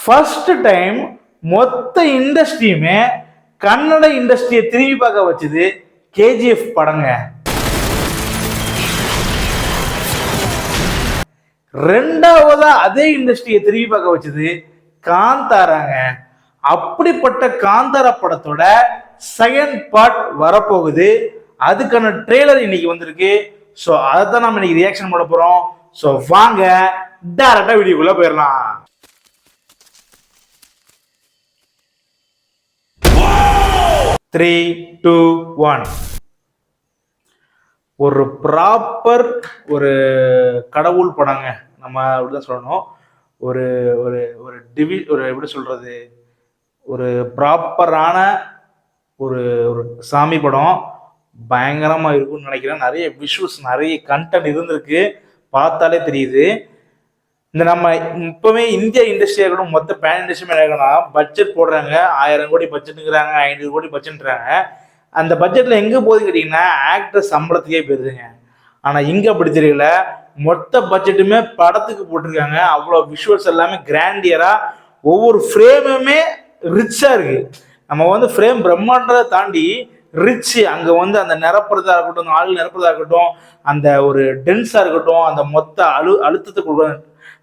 First time மொத்த இண்டஸ்ட்ரியுமே கன்னட இண்டஸ்ட்ரியை திரும்பி பார்க்க வச்சது கேஜிஎஃப் படங்க. ரெண்டாவதா அதே இண்டஸ்ட்ரியை திரும்பி பார்க்க வச்சது காந்தாராங்க. அப்படிப்பட்ட காந்தாரா படத்தோட செகண்ட் பார்ட் வரப்போகுது. அதுக்கான ட்ரெய்லர் இன்னைக்கு வந்திருக்கு. ஸோ அதை தான் நம்ம இன்னைக்கு ரியாக்ஷன் பண்ண போறோம். ஸோ வாங்க டைரக்டா வீடியோக்குள்ள போயிடலாம். Three two one. ஒரு ப்ராப்பர் ஒரு கடவுள் படங்க. நம்ம அப்படிதான் சொல்லணும். ஒரு ஒரு ஒரு ஒரு எப்படி சொல்றது, ஒரு ப்ராப்பரான ஒரு ஒரு சாமி படம் பயங்கரமா இருக்கும்னு நினைக்கிறேன். நிறைய விஷுவல்ஸ், நிறைய கண்டென்ட் இருந்திருக்கு, பார்த்தாலே தெரியுது. இந்த நம்ம இப்பவே இந்தியா இண்டஸ்ட்ரியா இருக்கணும், மொத்த பேன் இண்டஸ்ட்ரி இருக்கணும், பட்ஜெட் போடுறாங்க. 1000 கோடி பட்ஜெட்டுங்கிறாங்க, 500 கோடி பட்ஜெட்றாங்க. அந்த பட்ஜெட்ல எங்க போகுதுன்னு கேட்டீங்கன்னா ஆக்டர் சம்பளத்துக்கே போயிருதுங்க. ஆனா இங்க அப்படி தெரியல, மொத்த பட்ஜெட்டுமே படத்துக்கு போட்டிருக்காங்க. அவ்வளோ விஷுவல்ஸ் எல்லாமே கிராண்டியரா, ஒவ்வொரு ஃப்ரேமுமே ரிச்சா இருக்கு. நம்ம ஃப்ரேம் பிரம்மாண்டத்தை தாண்டி ரிச், அங்க அந்த நிரப்புறதா இருக்கட்டும், ஆள் நிரப்புறதா இருக்கட்டும், அந்த ஒரு டென்ஸா இருக்கட்டும், அந்த மொத்த அழுத்தத்தை கொடுக்குற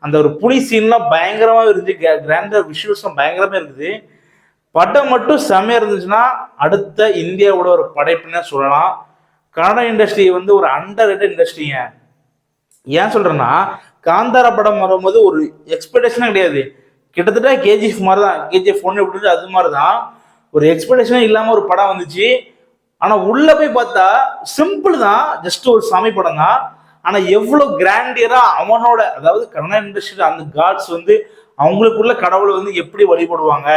அந்த ஒரு புலி சீன்லாம் பயங்கரமா இருந்துச்சு. கிராண்டா விஷுவல்ஸும் பயங்கரமா இருக்குது. படம் மட்டும் செம்மையா இருந்துச்சுன்னா அடுத்த இந்தியாவோட ஒரு படைப்புன்னு சொல்லலாம். கன்னட இண்டஸ்ட்ரி ஒரு அண்டர் ரேட்டட் இண்டஸ்ட்ரிங்க. ஏன் சொல்றேன்னா, காந்தாரா படம் வரும்போது ஒரு எக்ஸ்பெக்டேஷனே கிடையாது. கிட்டத்தட்ட கேஜிஎஃப் மாதிரி தான், கேஜிஎஃப் 1 எப்படி அது மாதிரி தான். ஒரு எக்ஸ்பெக்டேஷனே இல்லாம ஒரு படம் வந்துச்சு. ஆனா உள்ள போய் பார்த்தா சிம்பிள் தான், ஜஸ்ட் ஒரு சாமி படம் தான். ஆனா எவ்வளவு கிராண்டியரா அவனோட, அதாவது கன்னட இண்டஸ்ட்ரியில அந்த காட்ஸ் அவங்களுக்குள்ள கடவுளை எப்படி வழிபடுவாங்க,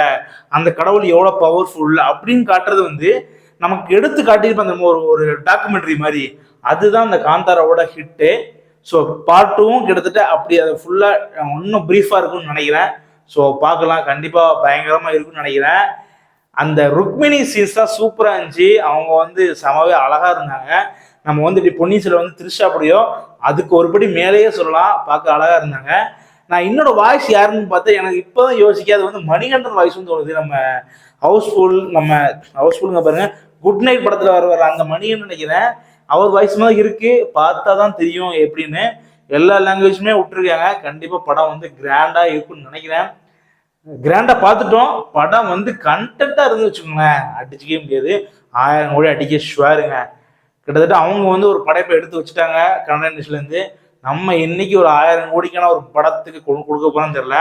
அந்த கடவுள் எவ்வளவு பவர்ஃபுல் அப்படின்னு காட்டுறது நமக்கு எடுத்து காட்டியிருப்பாங்க. ஒரு ஒரு டாக்குமெண்ட்ரி மாதிரி. அதுதான் அந்த காந்தாராவோட ஹிட்டு. ஸோ பார்ட் 2வும் கிட்டத்தட்ட அப்படி அதை ஃபுல்லா இன்னும் பிரீஃபா இருக்கும்னு நினைக்கிறேன். ஸோ பார்க்கலாம், கண்டிப்பா பயங்கரமா இருக்கும்னு நினைக்கிறேன். அந்த ருக்மிணி சீன்ஸ் தான் சூப்பரா இருந்துச்சு. அவங்க சமவே அழகா இருந்தாங்க. நம்ம இப்படி பொன்னியின் செல்வன் திருஷாப்படியோ அதுக்கு ஒருபடி மேலேயே சொல்லலாம், பார்க்க அழகா இருந்தாங்க. நான் என்னோட வாய்ஸ் யாருன்னு பார்த்தா எனக்கு இப்போதான் யோசிக்காது மணிகண்டன் வாய்ஸ்னு தோணுது. நம்ம ஹவுஸ்ஃபுல்ங்க பாருங்க, குட் நைட் படத்துல வர அந்த மணிகண்டன் நினைக்கிறேன். அவர் வாய்ஸ் மாதிரி இருக்கு, பார்த்தா தான் தெரியும் எப்படின்னு. எல்லா லாங்குவேஜுமே விட்டுருக்காங்க. கண்டிப்பா படம் கிராண்டா இருக்குன்னு நினைக்கிறேன். கிராண்டா பார்த்துட்டோம். படம் கண்டென்ட்டா இருந்து வச்சுக்கோங்களேன், அடிச்சுக்கவே முடியாது. 1000 கோடி அடிக்க ஷுவருங்க. கிட்டத்தட்ட அவங்க ஒரு படைப்பை எடுத்து வச்சுட்டாங்க கன்னட இண்டஸ்ட்ரியில இருந்து. நம்ம இன்னைக்கு ஒரு 1000 கோடிக்கான ஒரு படத்துக்கு கொடுக்க போறோம்னு தெரியல.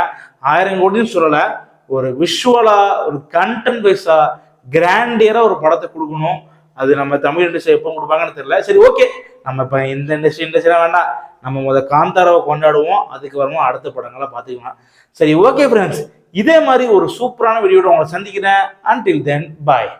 1000 கோடின்னு சொல்லல, ஒரு விஷுவலா, ஒரு கண்டென்ட் வைஸா கிராண்டியரா ஒரு படத்தை கொடுக்கணும். அது நம்ம தமிழ் இண்டஸ்ட்ரி எப்போ கொடுப்பாங்கன்னு தெரியல. சரி, ஓகே, நம்ம இப்ப இந்த இண்டஸ்ட்ரியா வேண்டாம், நம்ம காந்தாராவை கொண்டாடுவோம். அதுக்கு வரமா அடுத்த படங்களை பார்த்துக்கலாம். சரி, ஓகே ஃப்ரெண்ட்ஸ், இதே மாதிரி ஒரு சூப்பரான வீடியோட உங்களை சந்திக்கிறேன். அன்டில் தென் பாய்.